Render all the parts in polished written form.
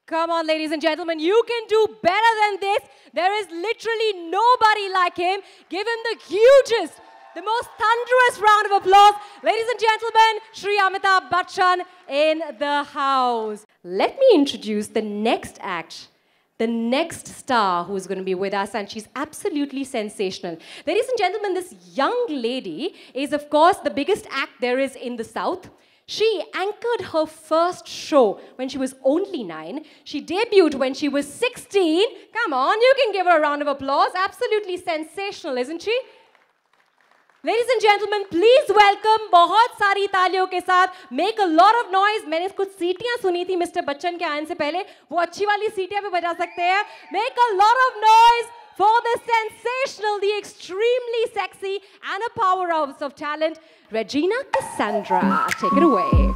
Come on, ladies and gentlemen, you can do better than this. There is literally nobody like him. Give him the hugest, the most thunderous round of applause. Ladies and gentlemen, Shri Amitabh Bachchan in the house. Let me introduce the next act, the next star who's going to be with us, and she's absolutely sensational. Ladies and gentlemen, this young lady is, of course, the biggest act there is in the South. She anchored her first show when she was only 9. She debuted when she was 16. Come on, you can give her a round of applause. Absolutely sensational, isn't she? Ladies and gentlemen, please welcome बहुत सारी तालियों के साथ. Make a lot of noise. मैंने कुछ सीटियां सुनी थी मिस्टर बच्चन के आने से पहले. वो अच्छी वाली सीटियां भी बजा सकते हैं. Make a lot of noise for the sensational, the extremely sexy and a powerhouse of talent, Regina Cassandra. Take it away.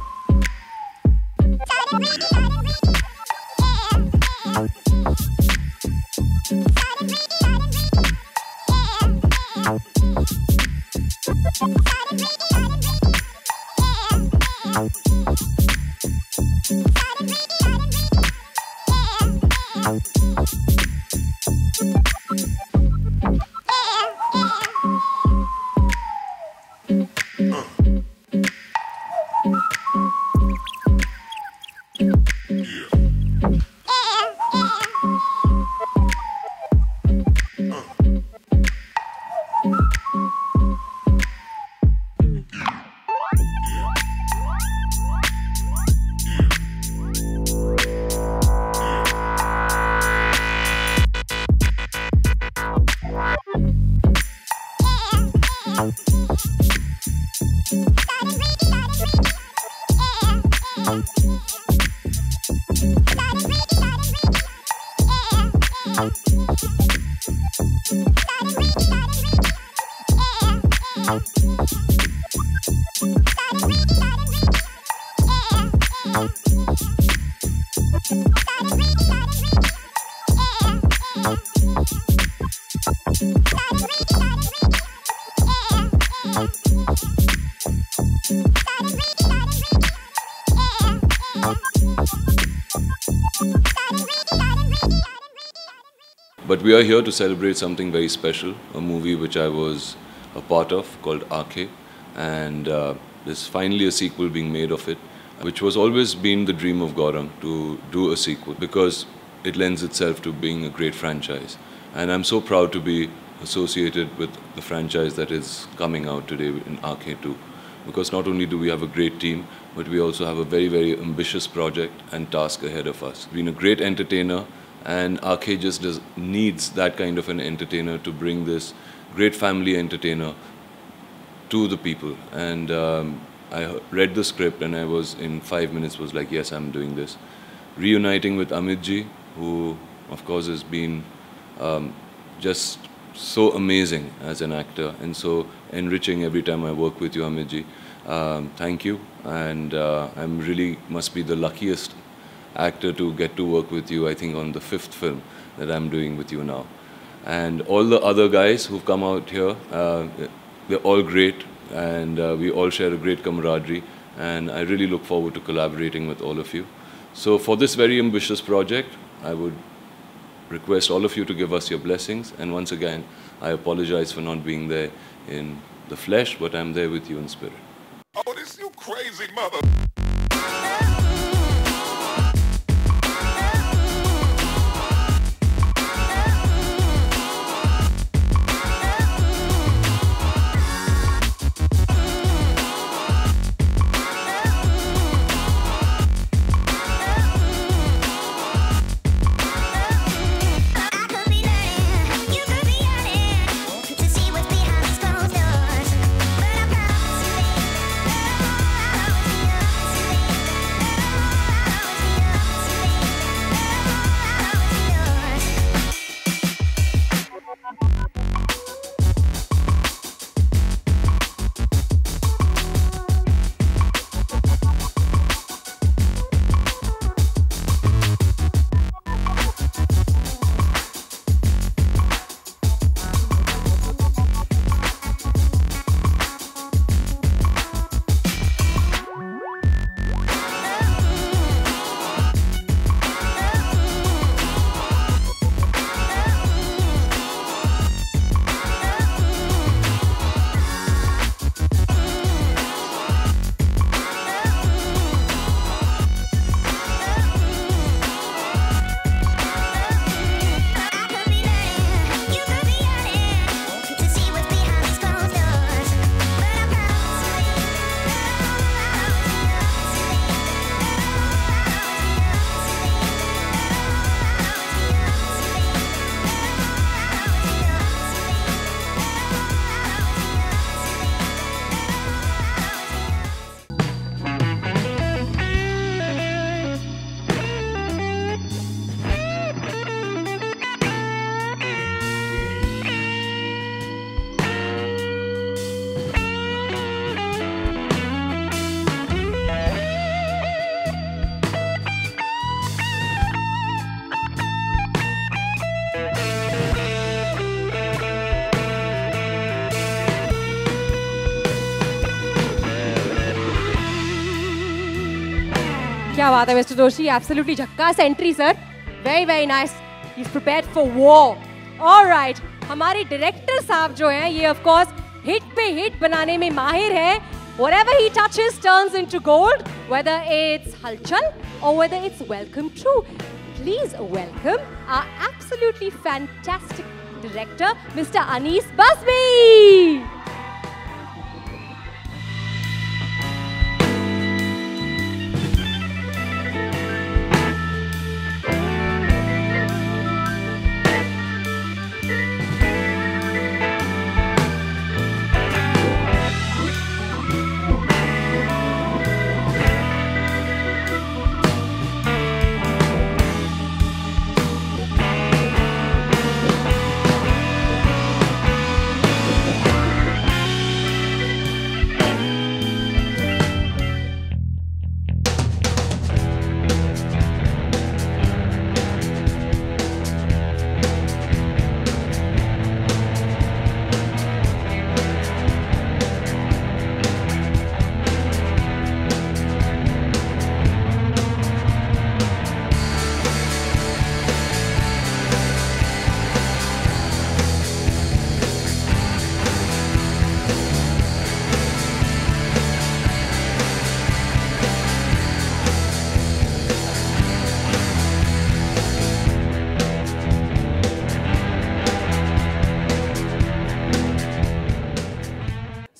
But we are here to celebrate something very special, a movie which I was a part of called Aankhein, and there's finally a sequel being made of it, which was always been the dream of Gaurang to do a sequel because it lends itself to being a great franchise. And I'm so proud to be associated with the franchise that is coming out today in Aankhein 2, because not only do we have a great team, but we also have a very, very ambitious project and task ahead of us. Being a great entertainer, and Aankhein just needs that kind of an entertainer to bring this great family entertainer to the people. And I read the script and I was in 5 minutes was like, yes, I'm doing this. Reuniting with Amit ji, who of course has been just so amazing as an actor and so enriching every time I work with you, Amit ji. Thank you, and I'm really must be the luckiest actor to get to work with you, I think, on the 5th film that I'm doing with you now. And all the other guys who've come out here, they're all great, and we all share a great camaraderie, and I really look forward to collaborating with all of you. So for this very ambitious project, I would request all of you to give us your blessings, and once again, I apologize for not being there in the flesh, but I'm there with you in spirit. Oh, this you crazy mother... क्या बात है mister Joshi, absolutely झक्कास entry sir, very very nice, he is prepared for war. Alright, हमारे director साहब जो हैं ये of course hit पे हिट बनाने में माहिर है। Whatever he touches turns into gold, whether it's Halchal or whether it's Welcome True. Please welcome our absolutely fantastic director, Mr. Anees Bazmi.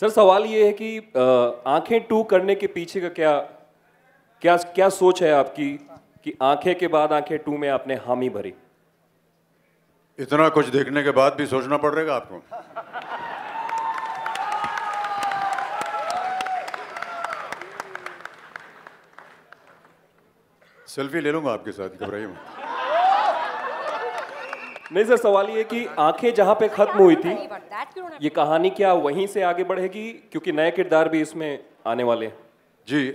Sir सवाल ये है कि आंखें 2 करने के पीछे का क्या क्या क्या सोच है आपकी कि आंखें के बाद आंखें 2 में आपने हामी भरी? इतना कुछ देखने के बाद भी सोचना पड़ेगा आपको। सेल्फी ले लूंगा आपके साथ, घबराइए मत। नहीं सर, सवाल ये कि आंखें जहां पे खत्म हुई थी, ये कहानी क्या वहीं से आगे बढ़ेगी क्योंकि नए किरदार भी इसमें आने वाले हैं? जी,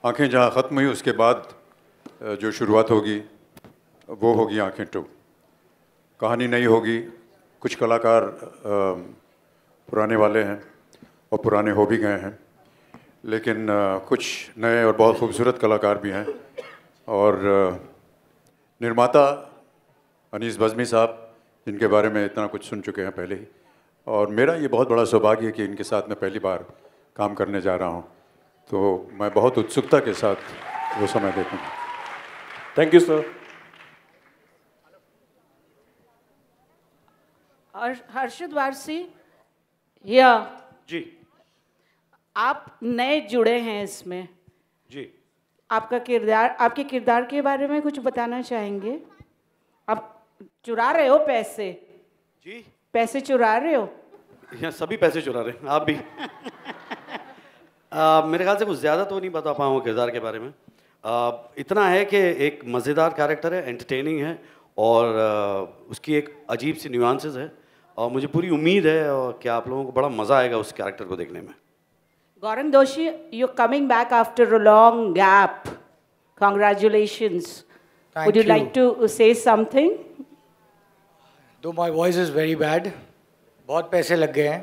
आंखें जहां ख़त्म हुई उसके बाद जो शुरुआत होगी वो होगी आंखें 2। कहानी नई होगी, कुछ कलाकार पुराने वाले हैं और पुराने हो भी गए हैं, लेकिन कुछ नए और बहुत खूबसूरत कलाकार भी हैं। और निर्माता अनीस बज़मी साहब, जिनके बारे में इतना कुछ सुन चुके हैं पहले ही, और मेरा ये बहुत बड़ा सौभाग्य है कि इनके साथ मैं पहली बार काम करने जा रहा हूँ, तो मैं बहुत उत्सुकता के साथ वो समय देखूँगा। Thank you sir. Harshad Warsi, या जी, आप नए जुड़े हैं इसमें जी, आपके किरदार के बारे में कुछ बताना चाहेंगे? आप चुरा रहे हो पैसे? जी, पैसे चुरा रहे हो? यहाँ सभी पैसे चुरा रहे हैं, आप भी। मेरे ख्याल से कुछ ज़्यादा तो नहीं बता पाऊँ किरदार के बारे में। इतना है कि एक मज़ेदार कैरेक्टर है, एंटरटेनिंग है, और उसकी एक अजीब सी न्यूआंसेस है, और मुझे पूरी उम्मीद है और कि आप लोगों को बड़ा मज़ा आएगा उस कैरेक्टर को देखने में। गौरंग दोषी, you coming back after a long gap, congratulations. Would you like to say something? Though my voice is very bad, बहुत पैसे लग गए हैं।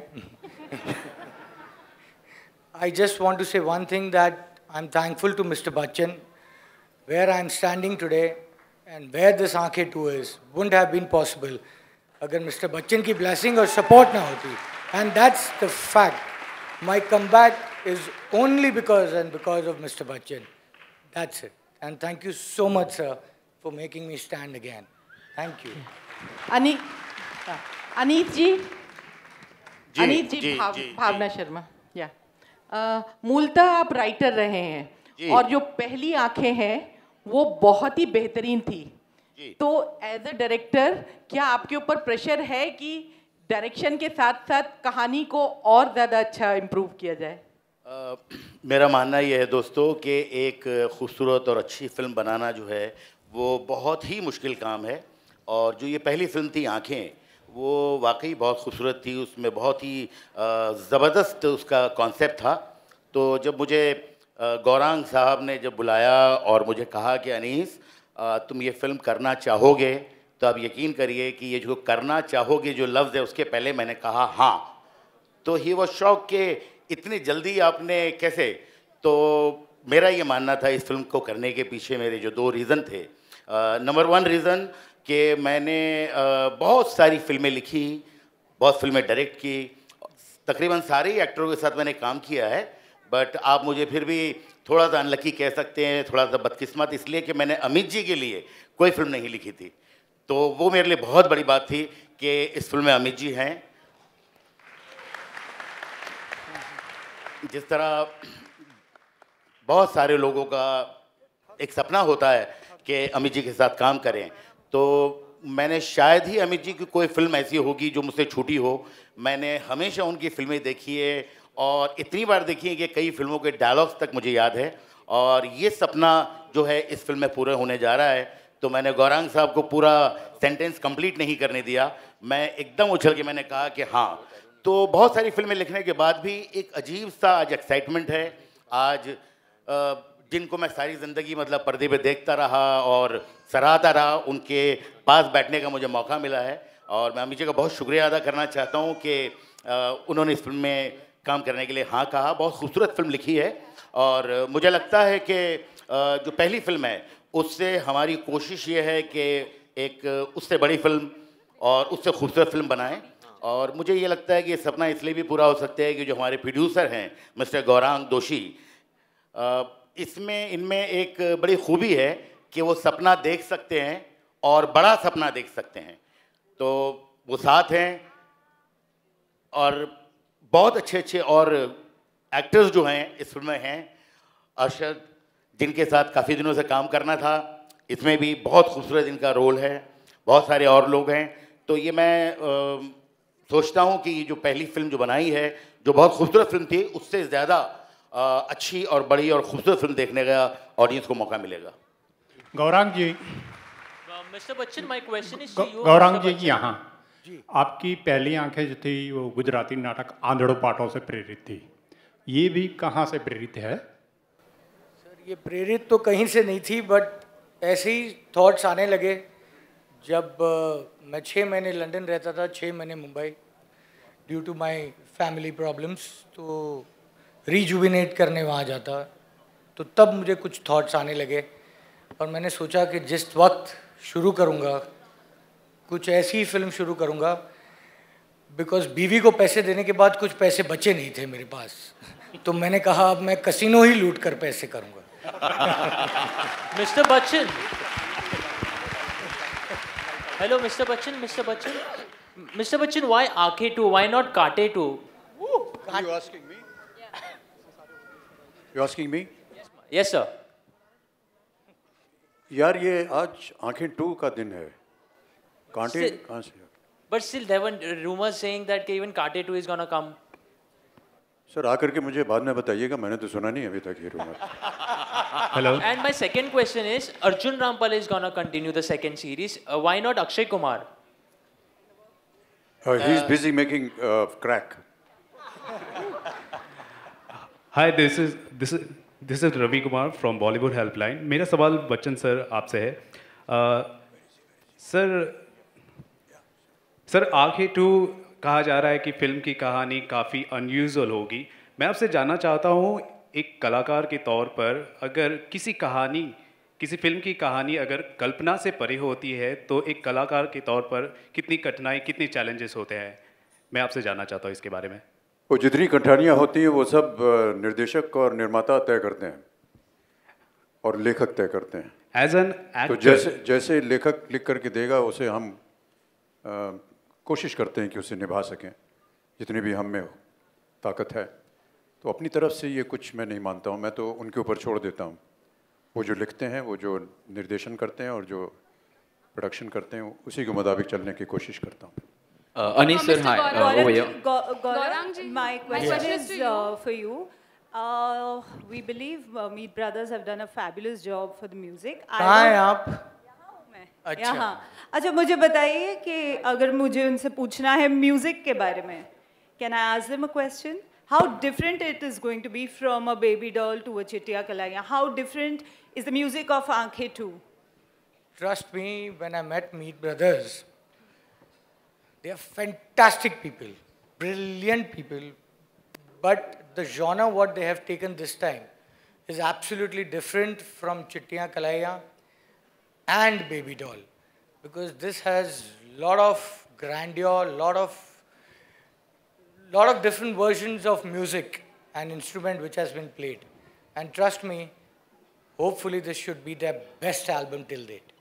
I just want to say one thing, that I'm thankful to Mr. Bachchan. Where I'm standing today and where this Aankhein 2 is wouldn't have been possible अगर Mr. Bachchan की blessing और support ना होती. And that's the fact. My comeback is only because of Mr. Bachchan. That's it. And thank you so much, sir, for making me stand again. Thank you. Aneet जी, भावना शर्मा, या मूलतः आप writer रहे हैं और जो पहली आंखें हैं वो बहुत ही बेहतरीन थी। तो एज अ डायरेक्टर क्या आपके ऊपर प्रेशर है कि डायरेक्शन के साथ साथ कहानी को और ज़्यादा अच्छा इम्प्रूव किया जाए? मेरा मानना ये है दोस्तों कि एक खूबसूरत और अच्छी फिल्म बनाना जो है वो बहुत ही मुश्किल काम है, और जो ये पहली फिल्म थी आँखें, वो वाकई बहुत खूबसूरत थी, उसमें बहुत ही ज़बरदस्त उसका कॉन्सेप्ट था। तो जब मुझे गौरांग साहब ने जब बुलाया और मुझे कहा कि अनीस तुम ये फ़िल्म करना चाहोगे, तो आप यकीन करिए कि ये जो करना चाहोगे जो लफ्ज़ है उसके पहले मैंने कहा हाँ। तो ही वो शौक के इतनी जल्दी आपने कैसे, तो मेरा ये मानना था इस फिल्म को करने के पीछे मेरे जो 2 रीज़न थे। नंबर 1 रीज़न कि मैंने बहुत सारी फिल्में लिखी, बहुत फिल्में डायरेक्ट की, तकरीबन सारे ही एक्टरों के साथ मैंने काम किया है, बट आप मुझे फिर भी थोड़ा सा अनलकी कह सकते हैं, थोड़ा सा बदकिस्मत, इसलिए कि मैंने अमित जी के लिए कोई फिल्म नहीं लिखी थी। तो वो मेरे लिए बहुत बड़ी बात थी कि इस फिल्म में अमित जी हैं। जिस तरह बहुत सारे लोगों का एक सपना होता है कि अमित जी के साथ काम करें, तो मैंने शायद ही अमित जी की कोई फिल्म ऐसी होगी जो मुझसे छूटी हो। मैंने हमेशा उनकी फिल्में देखी है और इतनी बार देखी है कि कई फिल्मों के डायलॉग्स तक मुझे याद है, और ये सपना जो है इस फिल्म में पूरा होने जा रहा है। तो मैंने गौरांग साहब को पूरा सेंटेंस कंप्लीट नहीं करने दिया, मैं एकदम उछल के मैंने कहा कि हाँ। तो बहुत सारी फिल्में लिखने के बाद भी एक अजीब सा आज एक्साइटमेंट है। आज जिनको मैं सारी ज़िंदगी मतलब पर्दे पे देखता रहा और सराहता रहा, उनके पास बैठने का मुझे मौका मिला है, और मैं अमित जी का बहुत शुक्रिया अदा करना चाहता हूँ कि उन्होंने इस फिल्म में काम करने के लिए हाँ कहा। बहुत खूबसूरत फिल्म लिखी है, और मुझे लगता है कि जो पहली फिल्म है उससे हमारी कोशिश ये है कि एक उससे बड़ी फिल्म और उससे खूबसूरत फिल्म बनाएं। और मुझे ये लगता है कि ये सपना इसलिए भी पूरा हो सकता है कि जो हमारे प्रोड्यूसर हैं मिस्टर गौरांग दोषी, इनमें एक बड़ी खूबी है कि वो सपना देख सकते हैं और बड़ा सपना देख सकते हैं। तो वो साथ हैं, और बहुत अच्छे और एक्टर्स जो हैं इस फिल्म में हैं। अरशद, जिनके साथ काफ़ी दिनों से काम करना था, इसमें भी बहुत खूबसूरत इनका रोल है। बहुत सारे और लोग हैं। तो ये मैं सोचता हूँ कि ये जो पहली फिल्म जो बनाई है, जो बहुत खूबसूरत फिल्म थी, उससे ज़्यादा अच्छी और बड़ी और खूबसूरत फिल्म देखने का ऑडियंस को मौका मिलेगा। Gaurang ji, mister Bachchan, my question is Gaurang ji यहाँ आपकी पहली आंखें जो थी वो गुजराती नाटक आंधड़ो पाठों से प्रेरित थी, ये भी कहाँ से प्रेरित है? सर ये प्रेरित तो कहीं से नहीं थी, बट ऐसे ही थॉट्स आने लगे जब मैं 6 महीने लंदन रहता था, 6 महीने Mumbai, due to my family problems. तो रिजुविनेट करने वहाँ जाता, तो तब मुझे कुछ थॉट्स आने लगे, और मैंने सोचा कि जिस वक्त शुरू करूँगा कुछ ऐसी फिल्म शुरू करूँगा, बिकॉज बीवी को पैसे देने के बाद कुछ पैसे बचे नहीं थे मेरे पास, तो मैंने कहा अब मैं कसिनो ही लूट कर पैसे करूँगा। Mister Bachchan, hello mister Bachchan, Mr. Bachchan, why Aankhein 2? Why not Kaate 2? Are you asking me? You asking me? Yes, sir. यार ये आज आंखें 2 का दिन है, कांटे कहाँ से? But still there were rumors saying that even Kaate 2 is gonna come. Sir आकर के मुझे बाद में बताइएगा, मैंने तो सुना नहीं अभी तक ये rumour. Hello. And my second question is, Arjun Rampal is gonna continue the second series. Why not Akshay Kumar? He's busy making crack. Hi, this is Ravi Kumar from Bollywood Helpline. मेरा सवाल Bachchan sir आपसे है। Sir आंखें 2 कहा जा रहा है कि फिल्म की कहानी काफ़ी अनयूजुअल होगी। मैं आपसे जानना चाहता हूँ, एक कलाकार के तौर पर अगर किसी फिल्म की कहानी अगर कल्पना से परे होती है तो एक कलाकार के तौर पर कितनी कठिनाई, कितने चैलेंजेस होते हैं, मैं आपसे जानना चाहता हूँ इसके बारे में। वो जितनी कठिनाइयाँ होती हैं वो सब निर्देशक और निर्माता तय करते हैं और लेखक तय करते हैं। एज एन एक्टर, तो जैसे लेखक लिख करके देगा उसे हम कोशिश करते हैं कि उसे निभा सकें जितनी भी हम में ताकत है। तो अपनी तरफ से ये कुछ मैं नहीं मानता हूँ, मैं तो उनके ऊपर छोड़ देता हूँ। वो जो लिखते हैं, वो जो निर्देशन करते हैं और जो प्रोडक्शन करते हैं, उसी के मुताबिक चलने की कोशिश करता हूँ। Anis sir, hi. Over here. Gaurang, my question is for you. We believe Meet Brothers have done a fabulous job for the music. कहाँ हैं आप? अच्छा, अच्छा मुझे बताइए कि अगर मुझे उनसे पूछना है म्यूजिक के बारे में, can I ask them a question? How different it is going to be from a baby doll to a Chittiya Kalaiyan? How different is the music of Aankhein 2? Trust me, when I met Meet Brothers, they are fantastic people, brilliant people, but the genre what they have taken this time, is absolutely different from Chittiyan Kalaiyan and Baby Doll, because this has lot of grandeur, lot of different versions of music and instrument which has been played. And trust me, hopefully this should be their best album till date.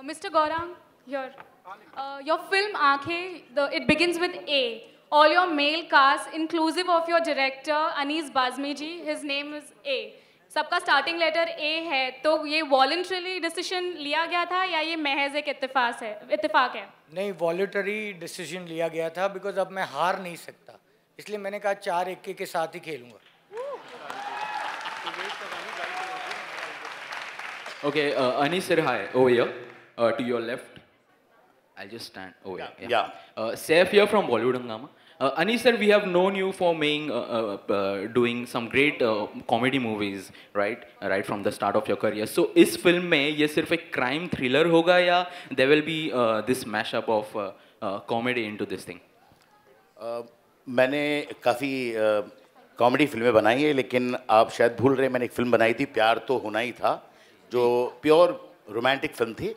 Mr. Gaurang, here. Your film Aankhein, it begins with A. All your male cast, inclusive of your director Anees Bazmi ji, his name is A. सबका starting letter A है, तो ये voluntarily decision लिया गया था या ये महज एक इत्तेफाक है? नहीं, voluntary decision लिया गया था, because अब मैं हार नहीं सकता, इसलिए मैंने कहा 4-1 के साथ ही खेलूंगा. Okay, Anees sir, hi, over here, to your left. I'll just stand over here. Yeah. Saif here from Bollywood Hungama. Anees sir, we have known you for doing some great comedy movies, right? Right from the start of your career. So, इस film में ये सिर्फ एक crime thriller होगा या there will be this mashup of comedy into this thing? मैंने काफ़ी comedy फिल्में बनाई है, लेकिन आप शायद भूल रहे, मैंने एक फिल्म बनाई थी प्यार तो होना ही था, जो प्योर रोमांटिक फिल्म थी.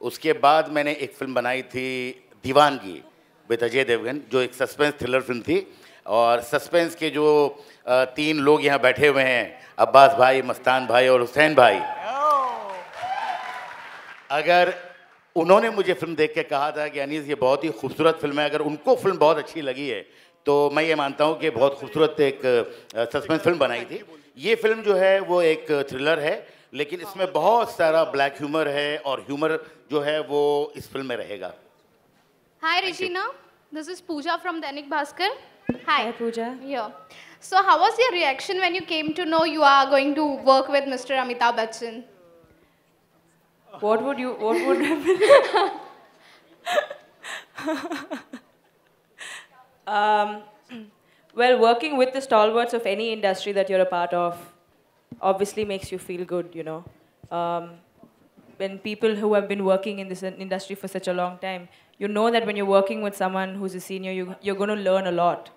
उसके बाद मैंने एक फिल्म बनाई थी दीवानगी विद अजय देवगन, जो एक सस्पेंस थ्रिलर फिल्म थी. और सस्पेंस के जो 3 लोग यहाँ बैठे हुए हैं, अब्बास भाई, मस्तान भाई और हुसैन भाई, अगर उन्होंने मुझे फिल्म देख के कहा था कि अनीस ये बहुत ही खूबसूरत फिल्म है, अगर उनको फिल्म बहुत अच्छी लगी है तो मैं ये मानता हूँ कि बहुत खूबसूरत एक सस्पेंस फिल्म बनाई थी. ये फिल्म जो है वो एक थ्रिलर है, लेकिन इसमें बहुत सारा ब्लैक ह्यूमर है और ह्यूमर जो है वो इस फिल्म में रहेगा. Hi Regina, this is Pooja from Dainik Bhaskar. Hi Pooja. Yeah. So how was your reaction when you came to know you are going to work with Mr. Amitabh Bachchan? What would well, working with the stalwarts of any industry that you're a part of obviously makes you feel good, you know. When people who have been working in this industry for such a long time, you know that when you're working with someone who's a senior, you're going to learn a lot.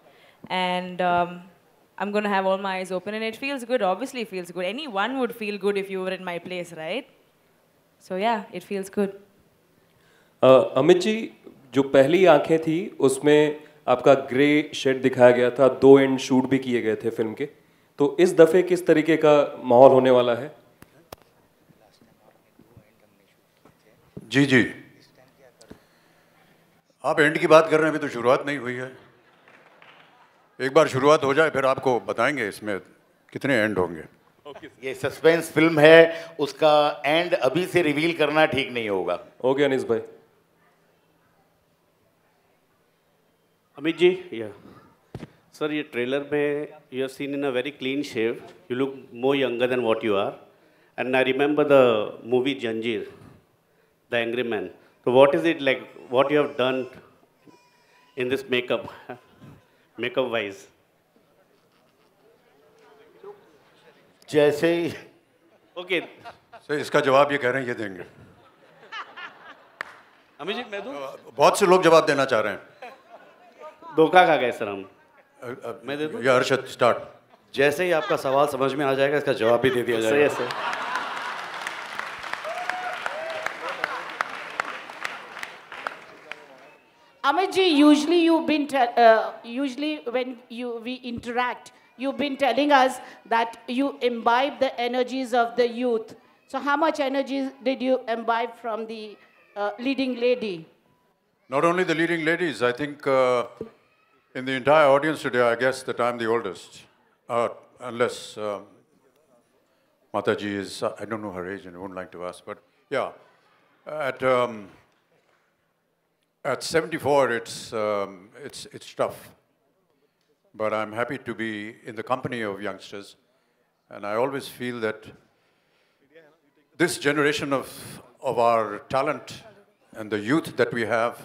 And I'm going to have all my eyes open, and it feels good. Obviously, it feels good. Anyone would feel good if you were in my place, right? So yeah, it feels good. Amit ji, जो पहली आंखें थी उसमें आपका grey shade दिखाया गया था, 2 and shoot भी किए गए थे फिल्म के, तो इस दफे किस तरीके का माहौल होने वाला है? जी जी, आप एंड की बात कर रहे हैं, अभी तो शुरुआत नहीं हुई है. एक बार शुरुआत हो जाए फिर आपको बताएंगे इसमें कितने एंड होंगे. ये सस्पेंस फिल्म है, उसका एंड अभी से रिवील करना ठीक नहीं होगा. ओके अनीस भाई. अमित जी, सर ये ट्रेलर में you have seen in a very clean shave, you look more younger than what you are, and I remember the movie Zanjeer, the angry man. So what is it like, what you have done in this makeup wise? जैसे ही Okay. Sir इसका जवाब ये कह रहे हैं, ये देंगे. अमित जी मैं दूं? बहुत से लोग जवाब देना चाह रहे हैं. धोखा खा गए सर हम. मैं दे दूं? या अर्शद स्टार्ट. जैसे ही आपका सवाल समझ में आ जाएगा, इसका जवाब भी दे दिया जाएगा. सही है sir. Amit ji, usually when we interact, you've been telling us that you imbibe the energies of the youth. So how much energy did you imbibe from the leading lady? Not only the leading ladies, I think in the entire audience today, I guess that I'm the oldest. Unless Mataji is, I don't know her age and I wouldn't like to ask, but yeah. At 74, it's tough. But I'm happy to be in the company of youngsters. And I always feel that this generation of our talent and the youth that we have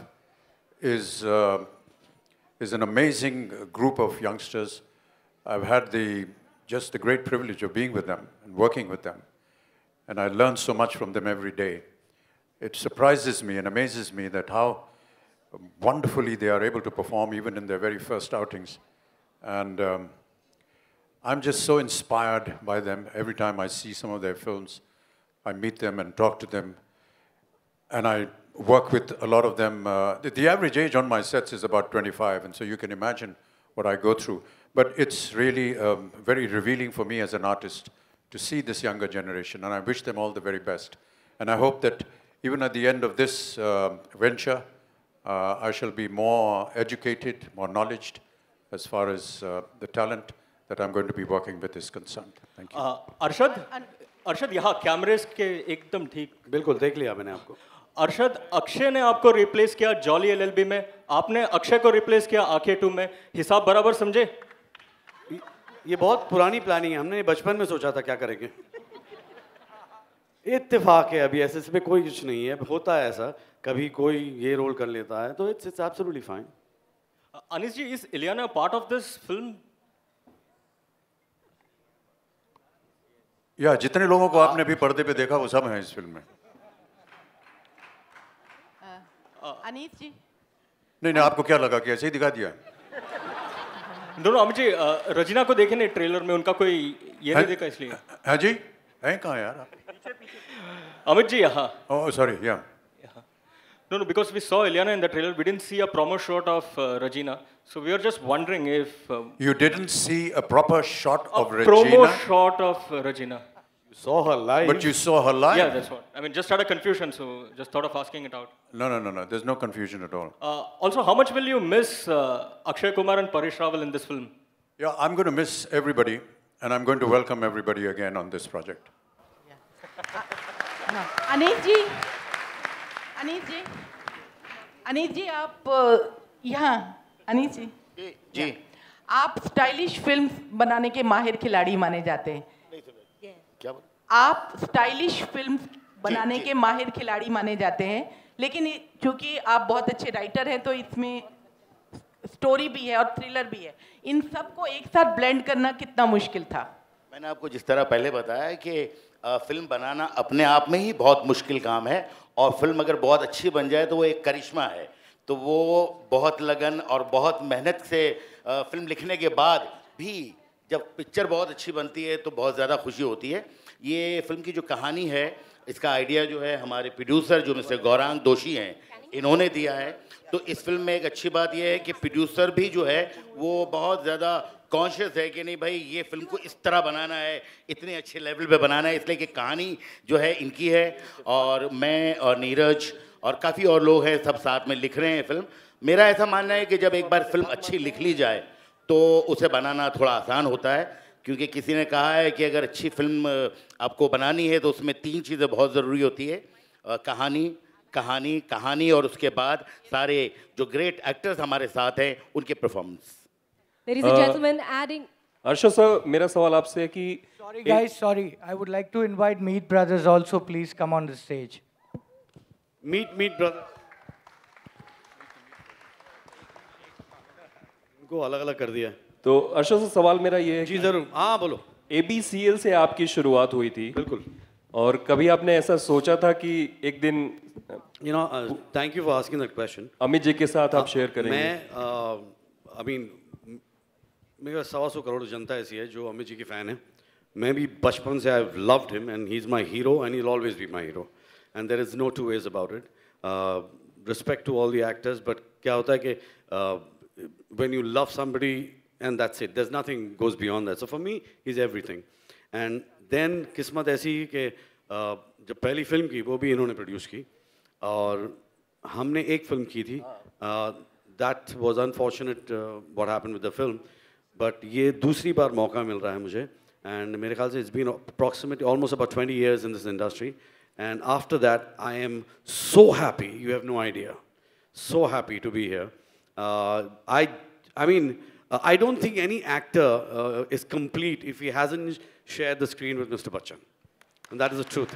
is an amazing group of youngsters. I've had just the great privilege of being with them and working with them. And I learn so much from them every day. It surprises me and amazes me that how wonderfully they are able to perform even in their very first outings. And I'm just so inspired by them. Every time I see some of their films, I meet them and talk to them. And I work with a lot of them. The average age on my sets is about 25, and so you can imagine what I go through. But it's really very revealing for me as an artist to see this younger generation, and I wish them all the very best. And I hope that even at the end of this venture, I shall be more educated, more knowledged as far as the talent that I'm going to be working with is concerned. Thank you. Arshad यहाँ cameras के एकदम ठीक बिल्कुल देख लिया मैंने आपको। अरशद, अक्षय ने आपको रिप्लेस किया जॉली एलएलबी में, आपने अक्षय को रिप्लेस किया आंखें 2 में, हिसाब बराबर समझे? ये बहुत पुरानी प्लानिंग है, हमने बचपन में सोचा था क्या करेंगे। इत्तेफाक है, अभी ऐसे इसमें कोई कुछ नहीं है, होता है ऐसा, कभी कोई ये रोल कर लेता है, तो it's absolutely fine. Anees ji, is Ileana part of this film? या जितने लोगों को आपने अभी पर्दे पे देखा वो सब हैं इस फिल्म में। अनीस जी, नहीं, आपको क्या लगा कि ऐसे ही दिखा दिया? दोनों अमित जी, रजीना को देखे नहीं ट्रेलर में, उनका कोई ये नहीं देखा इसलिए। हाँ जी, हैं कहाँ यार आप? अमित जी यहाँ। Oh, sorry, yeah. No, because we saw Ileana in the trailer, we didn't see a promo shot of Regina. So we were just wondering if... you didn't see a proper shot of Regina? Promo shot of Regina. You saw her live? But you saw her live? Yeah, that's what. I mean, just had a confusion, so just thought of asking it out. No. There's no confusion at all. Also, how much will you miss Akshay Kumar and Paresh Rawal in this film? Yeah, I'm going to miss everybody, and I'm going to welcome everybody again on this project. Anees जी, आप यहाँ, अनीस जी, आप stylish film बनाने के माहिर खिलाड़ी माने जाते हैं। क्या? आप स्टाइलिश फिल्म बनाने के माहिर खिलाड़ी माने जाते हैं, लेकिन चूंकि आप बहुत अच्छे राइटर हैं, तो इसमें स्टोरी भी है और थ्रिलर भी है। इन सबको एक साथ ब्लेंड करना कितना मुश्किल था? मैंने आपको जिस तरह पहले बताया कि फिल्म बनाना अपने आप में ही बहुत मुश्किल काम है, और फिल्म अगर बहुत अच्छी बन जाए तो वो एक करिश्मा है। तो वो बहुत लगन और बहुत मेहनत से फिल्म लिखने के बाद भी जब पिक्चर बहुत अच्छी बनती है तो बहुत ज़्यादा खुशी होती है। ये फिल्म की जो कहानी है, इसका आइडिया जो है हमारे प्रोड्यूसर जो मिस्टर गौरांग दोषी हैं, इन्होंने दिया है। तो इस फिल्म में एक अच्छी बात यह है कि प्रोड्यूसर भी जो है वो बहुत ज़्यादा कॉन्शियस है कि नहीं भाई ये फिल्म को इस तरह बनाना है, इतने अच्छे लेवल पे बनाना है, इसलिए कि कहानी जो है इनकी है, और मैं और नीरज और काफ़ी और लोग हैं, सब साथ में लिख रहे हैं फिल्म। मेरा ऐसा मानना है कि जब एक बार फिल्म अच्छी लिख ली जाए तो उसे बनाना थोड़ा आसान होता है, क्योंकि किसी ने कहा है कि अगर अच्छी फिल्म आपको बनानी है तो उसमें 3 चीज़ें बहुत ज़रूरी होती है, कहानी और उसके बाद सारे जो ग्रेट एक्टर्स हमारे साथ हैं उनके performance. Ladies and gentlemen, adding... Arshad sir, मेरा सवाल आपसे है कि... Sorry guys, sorry. I would like to invite Meet Brothers also. Please come on the stage. Meet Brothers. इनको अलग-अलग कर दिया। तो अर्शद सर, सवाल मेरा ये है जी जरूर, हाँ बोलो। ABCL से आपकी शुरुआत हुई थी। बिल्कुल। और कभी आपने ऐसा सोचा था कि एक दिन... You know, thank you for asking that question. Amit ji के साथ आप शेयर करेंगे। मैं मेरा 125 करोड़ जनता ऐसी है जो अमित जी की फ़ैन है। मैं भी बचपन से I've loved him and he's my hero and he'll always be my hero and there is no two ways about it. Respect to all the actors, but क्या होता है कि when you love somebody and that's it, there's nothing goes beyond that. So for me, he's everything. And then किस्मत ऐसी कि जब पहली film की वो भी इन्होंने प्रोड्यूस की और हमने एक फिल्म की थी। That was unfortunate what happened with the film. But ये दूसरी बार मौका मिल रहा है मुझे, and मेरे ख्याल से it's been approximately almost about 20 years in this industry, and after that I am so happy, you have no idea, so happy to be here. I mean, I don't think any actor is complete if he hasn't shared the screen with Mr. Bachchan, and that is the truth.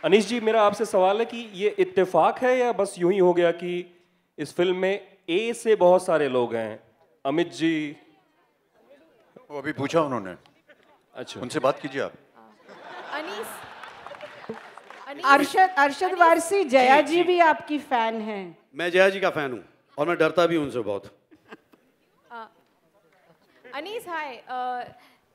Anees जी, मेरा आपसे सवाल है कि ये इत्तेफाक है या बस यूं ही हो गया कि इस फिल्म में ए से बहुत सारे लोग हैं? अमित जी, वो अभी पूछा उन्होंने। अच्छा, उनसे बात कीजिए आप। अरशद वारसी, जया जी भी आपकी फैन हैं। मैं जया जी का फैन हूँ और मैं डरता भी हूँ उनसे बहुत। Anis, hi.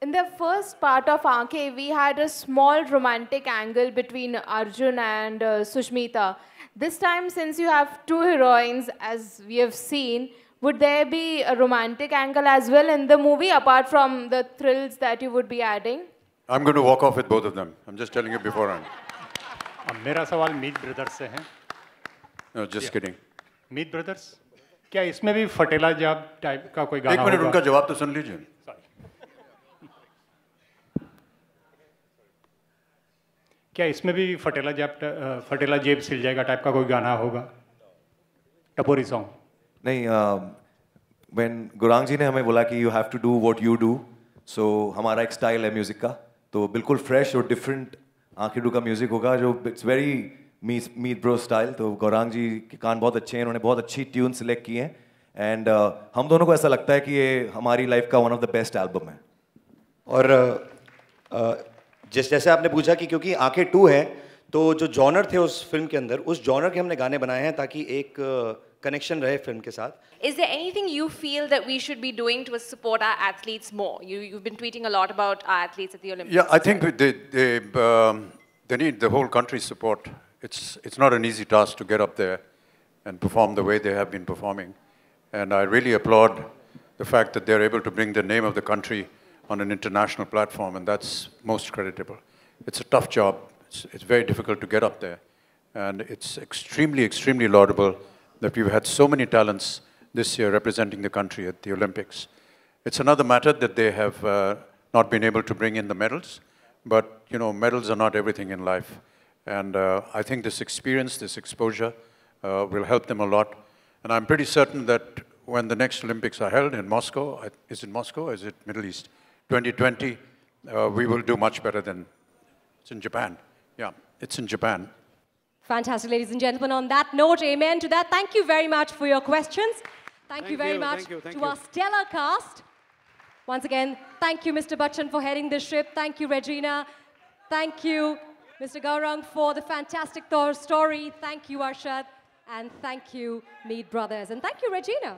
In the first part of Aankhein, we had a small romantic angle between Arjun and Sushmita. This time, since you have two heroines, as we have seen, would there be a romantic angle as well in the movie, apart from the thrills that you would be adding? I'm going to walk off with both of them. I'm just telling you beforehand. मेरा सवाल मीत brothers से है. No, just kidding. मीत brothers, क्या इसमें भी फटेला जाब type का कोई गाना होगा? 1 मिनट, उनका जवाब तो सुन लीजिए. क्या इसमें भी फटेला जेब सिल जाएगा टाइप का कोई गाना होगा? टपोरी सॉन्ग. नहीं, when गुरांग जी ने हमें बोला कि you have to do what you do, so हमारा एक स्टाइल है म्यूजिक का, तो बिल्कुल फ्रेश और डिफरेंट आंखें टू का म्यूजिक होगा जो it's very Meet bro style. तो गौरांग जी के कान बहुत अच्छे हैं, उन्होंने बहुत अच्छी ट्यून सिलेक्ट की हैं एंड हम दोनों को ऐसा लगता है कि ये हमारी लाइफ का one of the best album है. और जैसे आपने पूछा कि क्योंकि आंखें 2 है तो जो जॉनर थे उस फिल्म के अंदर, उस जॉनर के हमने गाने बनाए हैं ताकि एक कनेक्शन रहे फिल्म के साथ. Is there anything you feel that we should be doing to support our athletes more? You've been tweeting a lot about our athletes at the Olympics. Yeah, I think they need the whole country's support. It's not an easy task to get up there and perform the way they have been performing. And I really applaud the fact that they're able to bring the name of the country on an international platform, and that's most creditable. It's a tough job. It's very difficult to get up there. And it's extremely, extremely laudable that we've had so many talents this year representing the country at the Olympics. It's another matter that they have not been able to bring in the medals, but you know, medals are not everything in life. And I think this experience, this exposure will help them a lot. And I'm pretty certain that when the next Olympics are held in Moscow, is it Moscow or is it Middle East? 2020, we will do much better than, it's in Japan. Yeah, it's in Japan. Fantastic, ladies and gentlemen. On that note, amen to that. Thank you very much for your questions. Thank you very much to our stellar cast. Once again, thank you, Mr. Bachchan, for heading this ship. Thank you, Regina. Thank you, Mr. Gaurang, for the fantastic story. Thank you, Arshad. And thank you, Meet Brothers. And thank you, Regina.